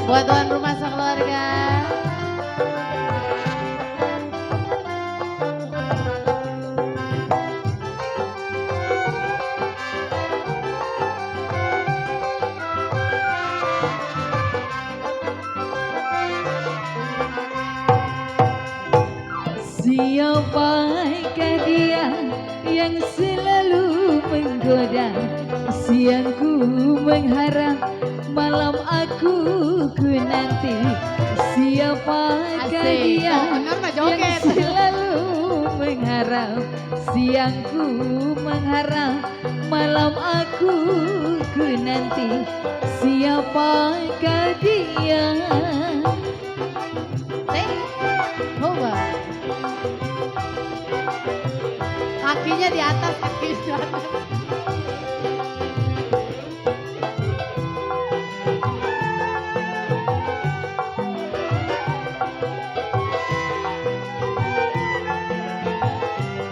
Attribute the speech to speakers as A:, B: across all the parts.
A: Buat tuan rumah sekeluarga.
B: Siapakah dia yang selalu menggoda? Siangku mengharap, malam aku nanti. Siapakah
A: Asik.
B: dia
A: Bener mah
B: yang
A: joget.
B: selalu mengharap? Siangku mengharap, malam aku nanti. Siapakah dia?
A: Coba. Kakinya di atas, kakinya di atas.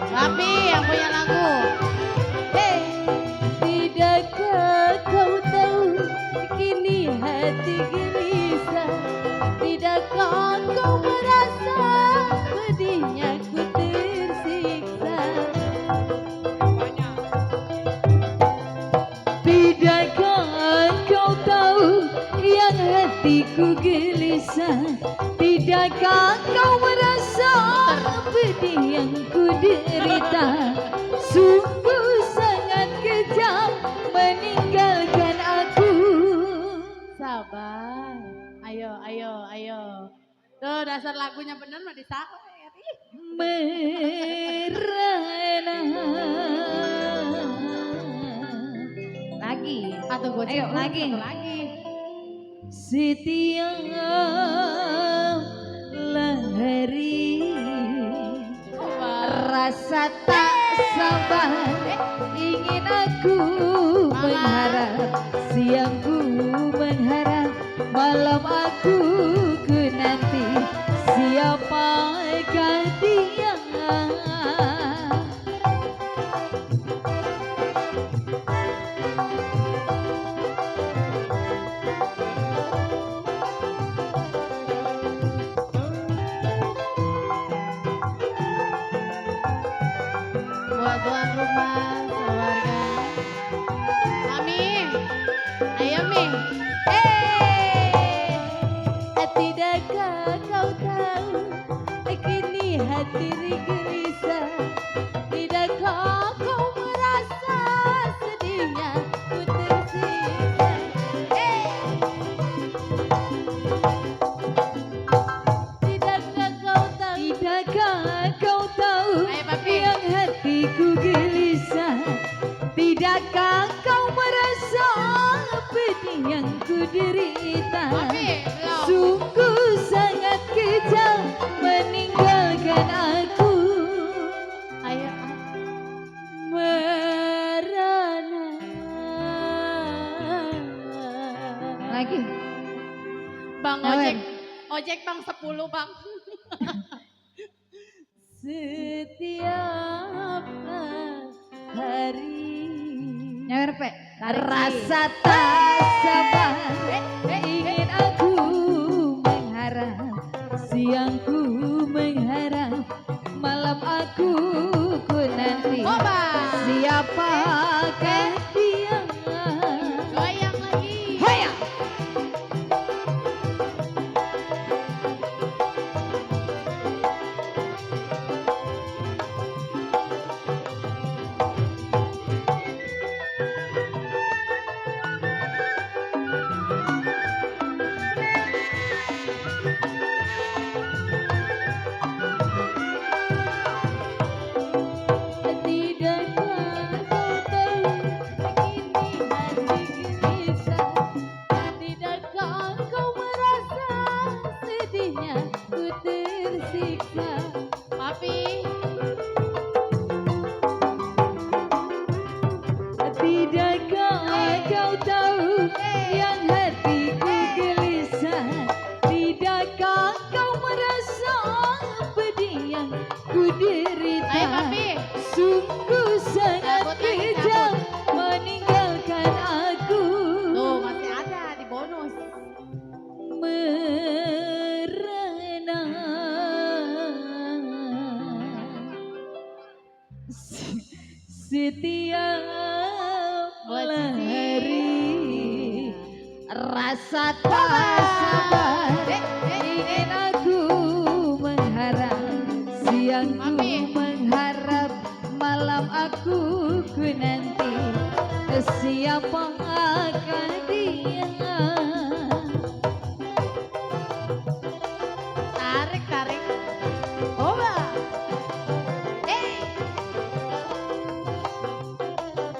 A: Rapi yang punya lagu.
B: Hey, tidakkah kau tahu kini hati gelisah? Tidakkah kau merasa pedihnya ku tersiksa? Tidakkah kau tahu yang hatiku gelisah? Tidakkah kau merasa pedih yang ku derita? Sungguh sangat kejam meninggalkan aku.
A: Sabar. Ayo, ayo, ayo. Tuh dasar lagunya bener mah disawer.
B: Merana. Lagi.
A: Atau gue
B: Ayo, lagi.
A: lagi.
B: Setiap hari rasa tak sabar ingin aku mengharap. Siangku mengharap, malam aku nanti. Siapakah dia?
A: Buat tuan rumah keluarga. Amin. Ayo Mi.
B: Tidakkah kau tahu kini hati gelisah? Tidakkah kau merasa sedihnya ku tersiksa? Tidakkah kau tahu
A: Ayo, Papi.
B: yang hatiku gelisah? Tidakkah kau merasa pedih yang ku derita?
A: Papi, belum.
B: Sungguh sangat kejam meninggalkan aku.
A: Ayo.
B: Merana. Lagi.
A: Bang
B: Awen.
A: ojek. Ojek Bang 10 Bang.
B: Setiap hari
A: Nyawer Pe.
B: rasa tak sabar ingin aku mengharap. Siangku mengharap, malam aku nanti.
A: Coba.
B: Siapakah dia?
A: Goyang lagi.
B: Hoya! setiap
A: Buat
B: hari rasa tak sabar ingin aku mengharap siang ku
A: Mami.
B: mengharap malam aku ku nanti siapa akan dia
A: Tarik, tarik. Coba.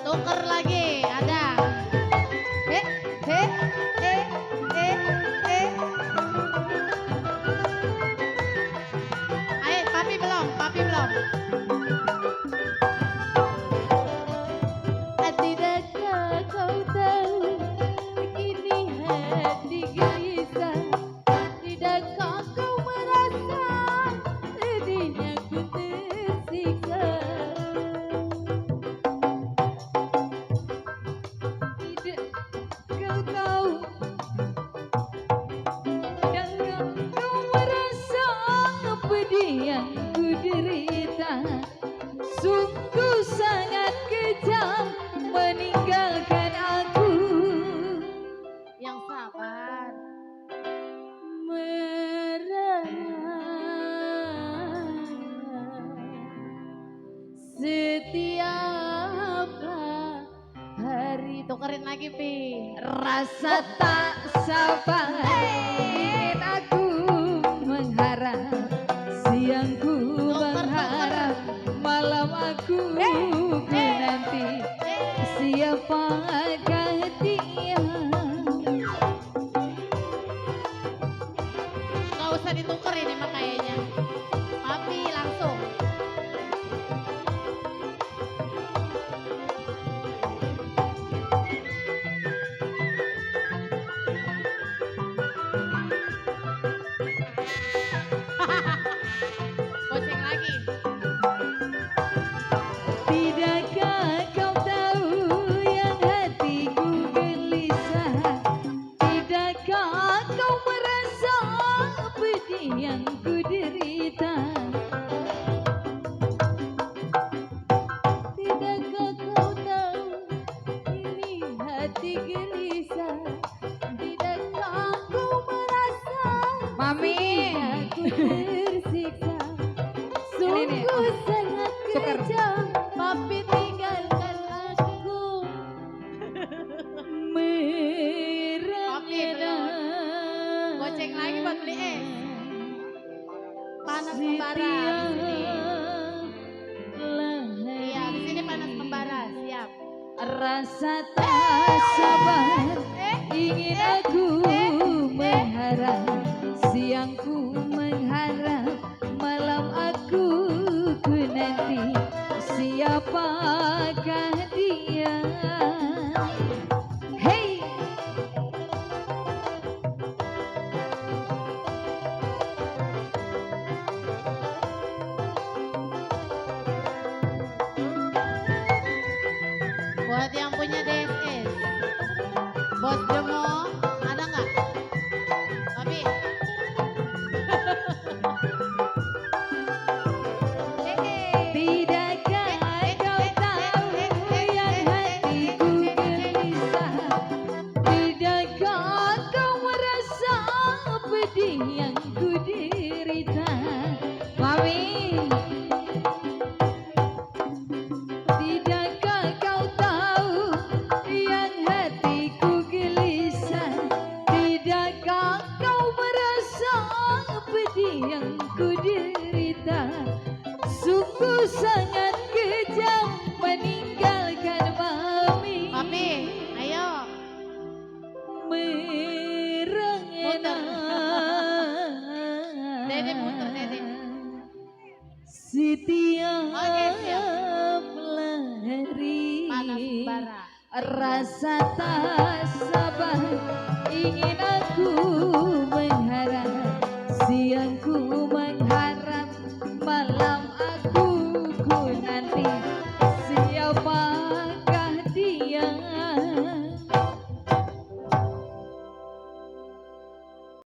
A: Tuker lagi, ada. Eh, eh, eh, eh, eh. Ayo, papi belum, papi belum.
B: Tidakkah kau tahu kini hati gelisah. Tidakkah kau merasa sedihnya ku tersiksa. Tidak kau tahu. Tidakkah kau merasa pedih yang ku derita. Sungguh sangat kejam meninggalkan aku.
A: Yang sabar.
B: Merana setiap hari
A: Tukerin lagi, Pi.
B: rasa tak sabar ingin aku mengharap siangku mengharap malam aku menanti siapakah dia.
A: Nggak usah ditukerin emang kayaknya. Papi langsung. Goceng lagi.
B: Tidakkah kau tahu yang hatiku gelisah. Tidakkah kau merasa pedih yang ku derita. Tidakkah kau tahu ini hati gelisah. Tidakkah kau merasa
C: Mami.
B: aku tersiksa. Sungguh sangat
C: Tuker.
B: kejam papi tinggalkan aku. Merana
A: Goceng lagi buat beli es. Panas membara di sini. Iya, di sini panas membara. Siap.
B: Rasa tak sabar ingin aku mengharap siangku mengharap malam aku ku nanti siapakah dia. Hey.
A: Buat yang punya DSS. Bos Jemo, ada nggak? Papi.
B: Tidakkah kau tahu yang hatiku gelisah. Tidakkah kau merasa pedih yang ku derita. Mami. Tidakkah kau tahu yang hatiku gelisah. Tidakkah kau merasa pedih yang ku derita. Sungguh sangat kejam meninggalkan mami.
A: Papi, ayo.
B: Merengena.
A: Dede muter, Dede.
B: Setiap
A: Oke, siap.
B: hari
A: Panas bara.
B: rasa tak sabar ingin